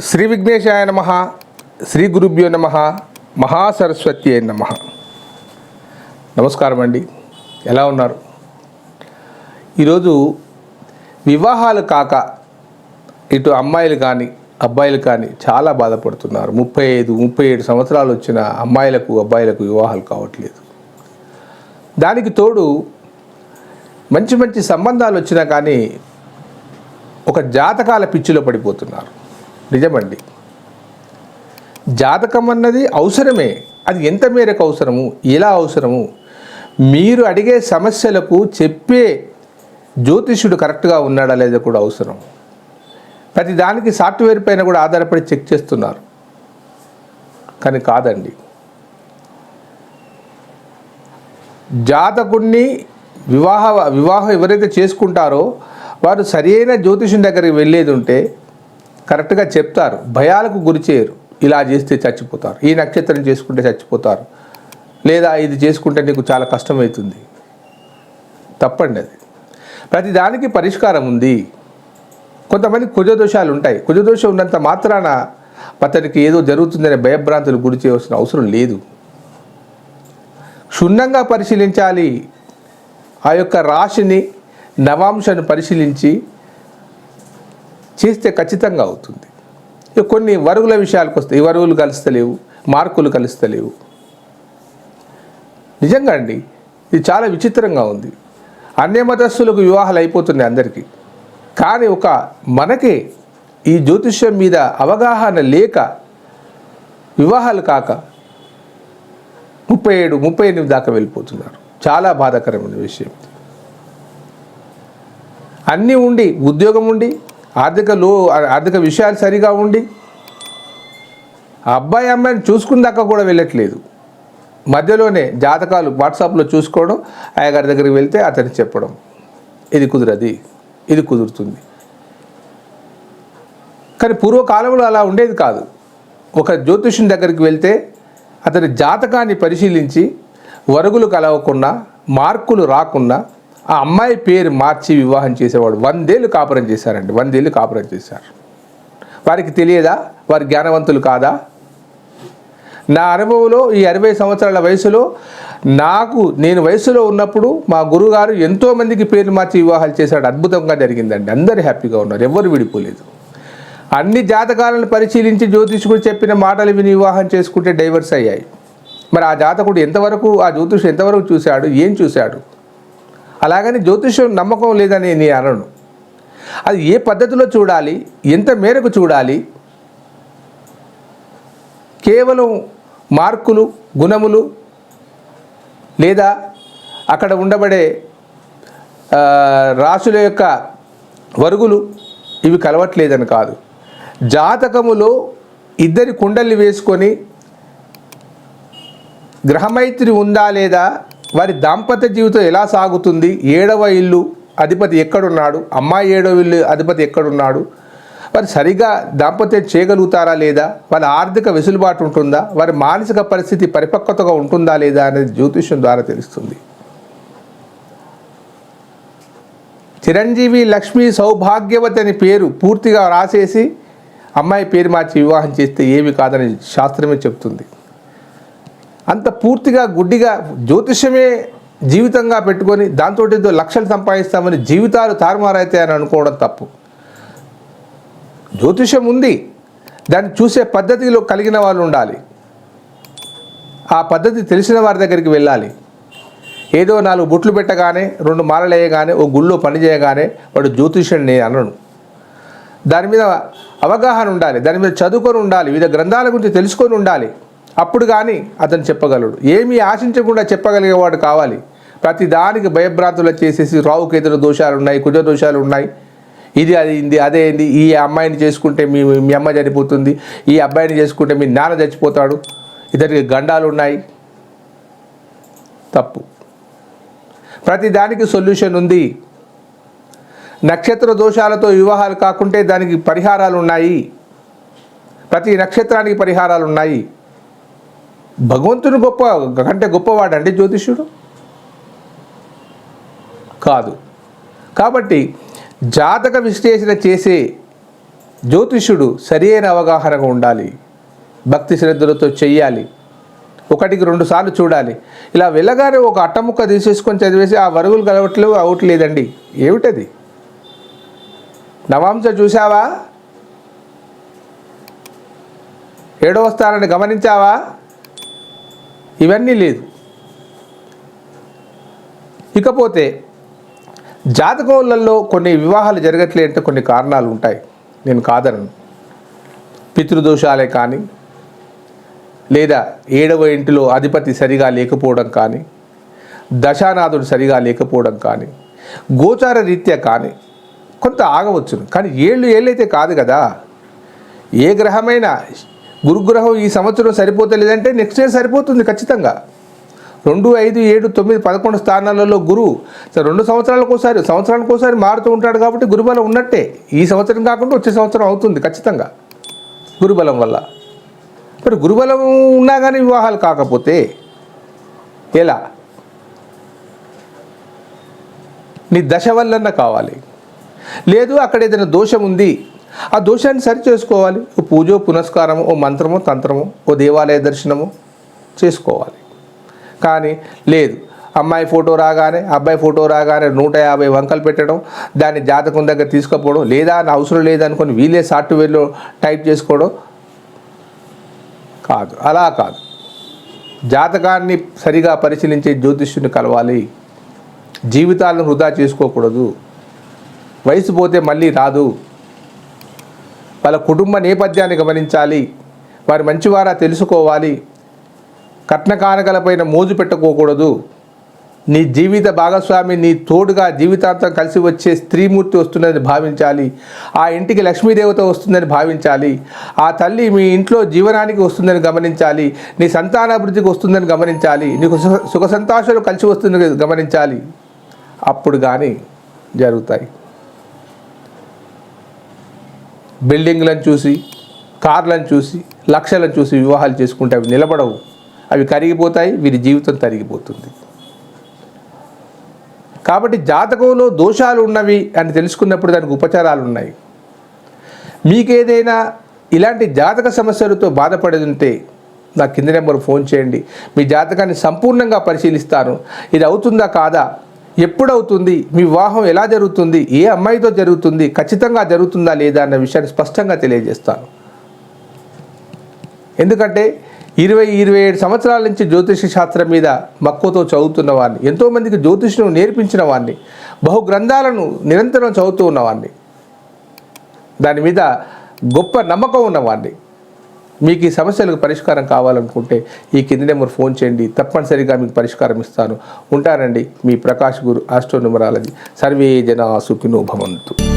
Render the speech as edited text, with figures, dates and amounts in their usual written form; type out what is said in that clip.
శ్రీ విఘ్నేశాయ నమః, శ్రీ గురుభ్యో నమః, మహాసరస్వతి అయి నమః. నమస్కారం అండి, ఎలా ఉన్నారు? ఈరోజు వివాహాలు కాక ఇటు అమ్మాయిలు కానీ అబ్బాయిలు కానీ చాలా బాధపడుతున్నారు. 35-37 సంవత్సరాలు వచ్చిన అమ్మాయిలకు అబ్బాయిలకు వివాహాలు కావట్లేదు. దానికి తోడు మంచి మంచి సంబంధాలు వచ్చినా కానీ ఒక జాతకాల పిచ్చిలో పడిపోతున్నారు. నిజమండి, జాతకం అన్నది అవసరమే. అది ఎంత మేరకు అవసరము, ఎలా అవసరము, మీరు అడిగే సమస్యలకు చెప్పే జ్యోతిష్యుడు కరెక్ట్గా ఉన్నాడా లేదా కూడా అవసరం. ప్రతి దానికి సాఫ్ట్వేర్ పైన కూడా ఆధారపడి చెక్ చేస్తున్నారు. కానీ కాదండి, జాతకుడిని వివాహం ఎవరైతే చేసుకుంటారో వారు సరైన జ్యోతిష్యుని దగ్గరికి వెళ్ళేది ఉంటే కరెక్ట్గా చెప్తారు. భయాలకు గురి చేయరు. ఇలా చేస్తే చచ్చిపోతారు, ఈ నక్షత్రం చేసుకుంటే చచ్చిపోతారు, లేదా ఇది చేసుకుంటే నీకు చాలా కష్టమవుతుంది. తప్పండి అది. ప్రతి దానికి పరిష్కారం ఉంది. కొంతమంది కుజదోషాలు ఉంటాయి. కుజదోషం ఉన్నంత మాత్రాన అతనికి ఏదో జరుగుతుందనే భయభ్రాంతులు గురి చేయవలసిన అవసరం లేదు. క్షుణ్ణంగా పరిశీలించాలి. ఆ యొక్క రాశిని నవాంశాన్ని పరిశీలించి చేస్తే ఖచ్చితంగా అవుతుంది. కొన్ని వరుగుల విషయాలకు వస్తాయి. ఈ వరుగులు కలుస్తలేవు, మార్కులు కలుస్తలేవు. నిజంగా అండి, ఇది చాలా విచిత్రంగా ఉంది. అన్య మతస్థులకు వివాహాలు అయిపోతున్నాయి అందరికీ. కానీ మనకే ఈ జ్యోతిష్యం మీద అవగాహన లేక వివాహాలు కాక 37-38 దాకా వెళ్ళిపోతున్నారు. చాలా బాధాకరమైన విషయం. అన్నీ ఉండి, ఉద్యోగం ఉండి, ఆర్థిక విషయాలు సరిగా ఉండి అబ్బాయి అమ్మాయిని చూసుకున్నాక కూడా వెళ్ళట్లేదు. మధ్యలోనే జాతకాలు వాట్సాప్లో చూసుకోవడం, అయ్యగారి దగ్గరికి వెళ్తే అతను చెప్పడం, ఇది కుదరది, ఇది కుదురుతుంది. కానీ పూర్వకాలంలో అలా ఉండేది కాదు. ఒక జ్యోతిష్యుని దగ్గరికి వెళ్తే అతని జాతకాన్ని పరిశీలించి వరుగులు కలవకుండా, మార్కులు రాకుండా ఆ అమ్మాయి పేరు మార్చి వివాహం చేసేవాడు. 100 ఏళ్ళు కాపురం చేశారండి. 100 ఏళ్ళు కాపురం చేశారు. వారికి తెలియదా? వారి జ్ఞానవంతులు కాదా? నా అనుభవంలో ఈ 60 సంవత్సరాల వయసులో నేను వయసులో ఉన్నప్పుడు మా గురువుగారు ఎంతోమందికి పేర్లు మార్చి వివాహాలు చేశాడు. అద్భుతంగా జరిగిందండి. అందరూ హ్యాపీగా ఉన్నారు, ఎవ్వరు విడిపోలేదు. అన్ని జాతకాలను పరిశీలించి జ్యోతిష్కుడు చెప్పిన మాటలు విని వివాహం చేసుకుంటే డైవర్స్ అయ్యాయి. మరి ఆ జాతకుడు ఆ జ్యోతిషుడు ఎంతవరకు చూశాడు, ఏం చూశాడు? అలాగని జ్యోతిష్యం నమ్మకం లేదని నేను అనను. అది ఏ పద్ధతిలో చూడాలి, ఎంత మేరకు చూడాలి. కేవలం మార్కులు, గుణములు, లేదా అక్కడ ఉండబడే రాశుల యొక్క వరుగులు ఇవి కలవట్లేదని కాదు. జాతకములో ఇద్దరి కుండల్ని వేసుకొని గ్రహమైత్రి ఉందా లేదా, వారి దాంపత్య జీవితం ఎలా సాగుతుంది, 7వ ఇల్లు అధిపతి ఎక్కడున్నాడు, అమ్మాయి 7వ ఇల్లు అధిపతి ఎక్కడున్నాడు, వారు సరిగా దాంపత్యం చేయగలుగుతారా లేదా, వాళ్ళ ఆర్థిక వెసులుబాటు ఉంటుందా, వారి మానసిక పరిస్థితి పరిపక్వతగా ఉంటుందా లేదా అనేది జ్యోతిష్యం ద్వారా తెలుస్తుంది. చిరంజీవి లక్ష్మీ సౌభాగ్యవతి అని పేరు పూర్తిగా రాసేసి అమ్మాయి పేరు మార్చి వివాహం చేస్తే ఏమి కాదని శాస్త్రమే చెప్తుంది. అంత పూర్తిగా గుడ్డిగా జ్యోతిష్యమే జీవితంగా పెట్టుకొని దాంతో ఏదో లక్షలు సంపాదిస్తామని జీవితాలు తారుమారైతాయని అనుకోవడం తప్పు. జ్యోతిష్యం ఉంది, దాన్ని చూసే పద్ధతిలో కలిగిన వాళ్ళు ఉండాలి. ఆ పద్ధతి తెలిసిన వారి దగ్గరికి వెళ్ళాలి. ఏదో 4 బొట్లు పెట్టగానే, 2 మాలలు వేయగానే, ఓ గుళ్ళో పని చేయగానే వాడు జ్యోతిష్యం నేను అనను. దాని మీద అవగాహన ఉండాలి, దాని మీద చదువుకొని ఉండాలి, వివిధ గ్రంథాల గురించి తెలుసుకొని ఉండాలి. అప్పుడు కానీ అతను చెప్పగలడు. ఏమీ ఆశించకుండా చెప్పగలిగేవాడు కావాలి. ప్రతి దానికి భయభ్రాంతులు చేసేసి రావుకేతుల దోషాలు ఉన్నాయి, కుజ దోషాలు ఉన్నాయి, ఇది అయింది, అదే అయింది, ఈ అమ్మాయిని చేసుకుంటే మీ అమ్మ చనిపోతుంది, ఈ అబ్బాయిని చేసుకుంటే మీ నాన్న చచ్చిపోతాడు, ఇతనికి గండాలు ఉన్నాయి. తప్పు. ప్రతి దానికి సొల్యూషన్ ఉంది. నక్షత్ర దోషాలతో వివాహాలు కాకుంటే దానికి పరిహారాలు ఉన్నాయి. ప్రతి నక్షత్రానికి పరిహారాలు ఉన్నాయి. భగవంతుని కంటే గొప్పవాడండి జ్యోతిష్యుడు కాదు. కాబట్టి జాతక విశ్లేషణ చేసే జ్యోతిష్యుడు సరైన అవగాహనగా ఉండాలి, భక్తి శ్రద్ధలతో చెయ్యాలి, ఒకటికి 2 సార్లు చూడాలి. ఇలా వెళ్ళగానే ఒక అట్టముక్క తీసేసుకొని చదివేసి ఆ వరుగులు కలవట్లేవు అవట్లేదండి, ఏమిటది? నవాంశ చూసావా, 7వ స్థానాన్ని గమనించావా, ఇవన్నీ లేదు. ఇకపోతే జాతకంలలో కొన్ని వివాహాలు జరగట్లే అంటే కొన్ని కారణాలు ఉంటాయి, నేను కాదనను. పితృదోషాలే కానీ, లేదా 7వ ఇంటిలో అధిపతి సరిగా లేకపోవడం కానీ, దశానాథుడు సరిగా లేకపోవడం కానీ, గోచార రీత్యా కానీ కొంత ఆగవచ్చును. కానీ ఏళ్ళైతే కాదు కదా. ఏ గ్రహమైనా, గురుగ్రహం ఈ సంవత్సరం సరిపోతలేదంటే నెక్స్ట్ ఇయర్ సరిపోతుంది ఖచ్చితంగా. 2, 5, 7, 9, 11 స్థానాలలో గురువు 2 సంవత్సరానికి ఒకసారి మారుతూ ఉంటాడు కాబట్టి గురుబలం ఉన్నట్టే. ఈ సంవత్సరం కాకుండా వచ్చే సంవత్సరం అవుతుంది ఖచ్చితంగా గురుబలం వల్ల. మరి గురుబలం ఉన్నా కానీ వివాహాలు కాకపోతే ఎలా? నీ దశ వల్లన్నా కావాలి. లేదు అక్కడ ఏదైనా దోషం ఉంది, ఆ దోషాన్ని సరి చేసుకోవాలి. ఓ పూజో పునస్కారము, ఓ మంత్రమో తంత్రమో, ఓ దేవాలయ దర్శనము చేసుకోవాలి. కానీ లేదు, అమ్మాయి ఫోటో రాగానే అబ్బాయి ఫోటో రాగానే 150 వంకలు పెట్టడం, దాన్ని జాతకం దగ్గర తీసుకుపోవడం, లేదా నా అవసరం లేదనుకొని వీళ్ళే సాఫ్ట్వేర్లో టైప్ చేసుకోవడం కాదు. అలా కాదు, జాతకాన్ని సరిగా పరిశీలించే జ్యోతిష్యుని కలవాలి. జీవితాలను వృధా చేసుకోకూడదు. వయసు పోతే మళ్ళీ రాదు. వాళ్ళ కుటుంబ నేపథ్యాన్ని గమనించాలి, వారి మంచివారా తెలుసుకోవాలి. కట్న కానకలపైన మోజు పెట్టుకోకూడదు. నీ జీవిత భాగస్వామి నీ తోడుగా జీవితాంతం కలిసి వచ్చే స్త్రీమూర్తి వస్తుందని భావించాలి. ఆ ఇంటికి లక్ష్మీదేవత వస్తుందని భావించాలి. ఆ తల్లి మీ ఇంట్లో జీవనానికి వస్తుందని గమనించాలి. నీ సంతానాభివృద్ధికి వస్తుందని గమనించాలి. నీకు సుఖ సంతోషాలు కలిసి వస్తుందని గమనించాలి. అప్పుడు కానీ జరుగుతాయి. బిల్డింగ్లను చూసి, కార్లను చూసి, లక్షలను చూసి వివాహాలు చేసుకుంటే అవి నిలబడవు, అవి కరిగిపోతాయి, వీరి జీవితం తరిగిపోతుంది. కాబట్టి జాతకంలో దోషాలు ఉన్నవి అని తెలుసుకున్నప్పుడు దానికి ఉపచారాలు ఉన్నాయి. మీకేదైనా ఇలాంటి జాతక సమస్యలతో బాధపడేది ఉంటే నా కింద నెంబర్ ఫోన్ చేయండి. మీ జాతకాన్ని సంపూర్ణంగా పరిశీలిస్తాను. ఇది అవుతుందా కాదా, ఎప్పుడవుతుంది, మీ వివాహం ఎలా జరుగుతుంది, ఏ అమ్మాయితో జరుగుతుంది, ఖచ్చితంగా జరుగుతుందా లేదా అన్న విషయాన్ని స్పష్టంగా తెలియజేస్తాను. ఎందుకంటే 20-27 సంవత్సరాల నుంచి జ్యోతిష శాస్త్రం మీద మక్కువతో చదువుతున్న వాడిని, ఎంతోమందికి జ్యోతిష్ను నేర్పించిన వాడిని, బహు గ్రంథాలను నిరంతరం చదువుతూ ఉన్నవాడిని, దాని మీద గొప్ప నమ్మకం ఉన్నవాడిని. మీకు ఈ సమస్యలకు పరిష్కారం కావాలనుకుంటే ఈ కింది నెంబర్ ఫోన్ చేయండి, తప్పనిసరిగా మీకు పరిష్కారం ఇస్తాను. ఉంటానండి, మీ ప్రకాష్ గురు, ఆస్ట్రో న్యూమరాలజీ. సర్వే జనా సుఖినో భవంతు.